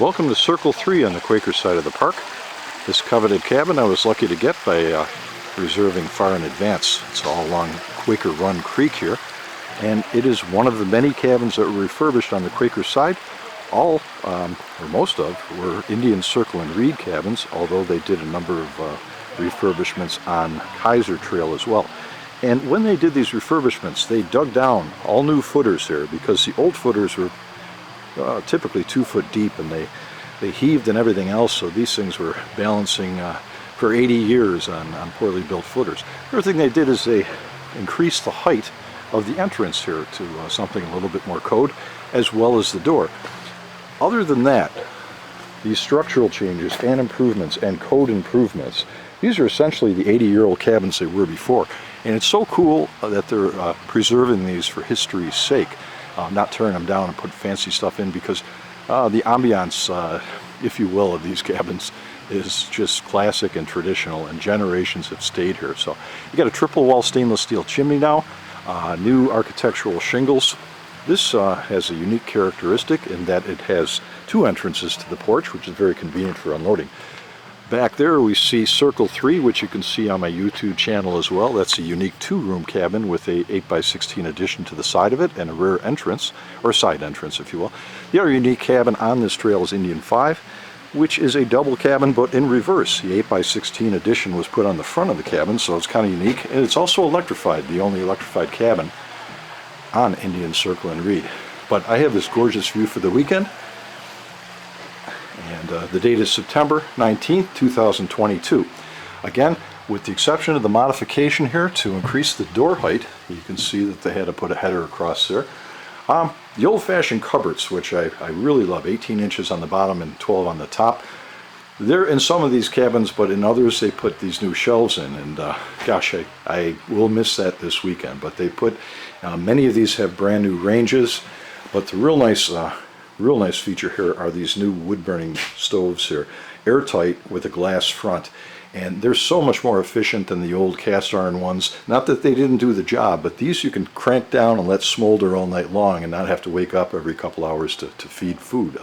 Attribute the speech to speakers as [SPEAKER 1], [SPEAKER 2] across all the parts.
[SPEAKER 1] Welcome to Circle 3 on the Quaker side of the park. This coveted cabin I was lucky to get by reserving far in advance. It's all along Quaker Run Creek here, and it is one of the many cabins that were refurbished on the Quaker side. All, or most of, were Indian Circle and Reed cabins, although they did a number of refurbishments on Kaiser Trail as well. And when they did these refurbishments, they dug down all new footers here, because the old footers were typically 2 foot deep, and they heaved and everything else, so these things were balancing for 80 years on poorly built footers. The other thing they did is they increased the height of the entrance here to something a little bit more code, as well as the door. Other than that, these structural changes and improvements and code improvements, these are essentially the 80-year-old cabins they were before. And it's so cool that they're preserving these for history's sake. Not tearing them down and put fancy stuff in, because the ambiance, if you will, of these cabins is just classic and traditional, and generations have stayed here. So you got a triple wall stainless steel chimney now, new architectural shingles. This has a unique characteristic in that it has 2 entrances to the porch, which is very convenient for unloading. Back there we see Circle 3, which you can see on my YouTube channel as well. That's a unique 2-room cabin with a 8x16 addition to the side of it and a rear entrance, or side entrance if you will. The other unique cabin on this trail is Indian 5, which is a double cabin but in reverse. The 8x16 addition was put on the front of the cabin, so it's kind of unique. And it's also electrified, the only electrified cabin on Indian Circle and Reed. But I have this gorgeous view for the weekend. And the date is September 19th, 2022. Again, with the exception of the modification here to increase the door height, you can see that they had to put a header across there. The old-fashioned cupboards, which I really love, 18 inches on the bottom and 12 on the top. They're in some of these cabins, but in others they put these new shelves in, and gosh, I will miss that this weekend. But they put, many of these have brand new ranges, but the real nice feature here are these new wood-burning stoves here, airtight with a glass front, and they're so much more efficient than the old cast iron ones. Not that they didn't do the job, but these you can crank down and let smolder all night long and not have to wake up every couple hours to feed food,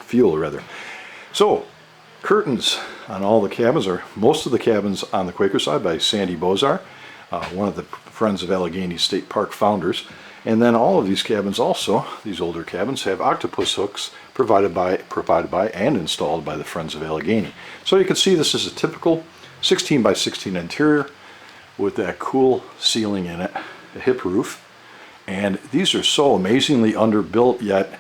[SPEAKER 1] fuel rather. So curtains on all the cabins, or most of the cabins on the Quaker side, by Sandy Bozar, one of the Friends of Allegany State Park founders. And then all of these cabins also, these older cabins, have octopus hooks provided by and installed by the Friends of Allegany. So you can see this is a typical 16 by 16 interior with that cool ceiling in it, a hip roof. And these are so amazingly underbuilt, yet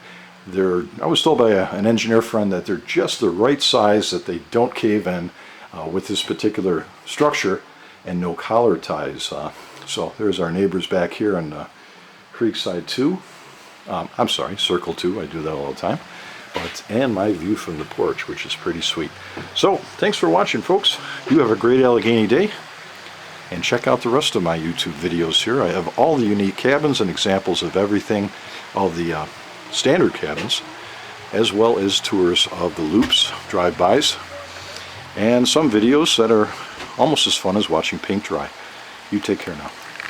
[SPEAKER 1] I was told by an engineer friend that they're just the right size, that they don't cave in with this particular structure, and no collar ties. So there's our neighbors back here on Creekside 2, I'm sorry, Circle 2, I do that all the time, and my view from the porch, which is pretty sweet. So, thanks for watching, folks. You have a great Allegany day, and check out the rest of my YouTube videos here. I have all the unique cabins and examples of everything, all the standard cabins, as well as tours of the loops, drive-bys, and some videos that are almost as fun as watching paint dry. You take care now.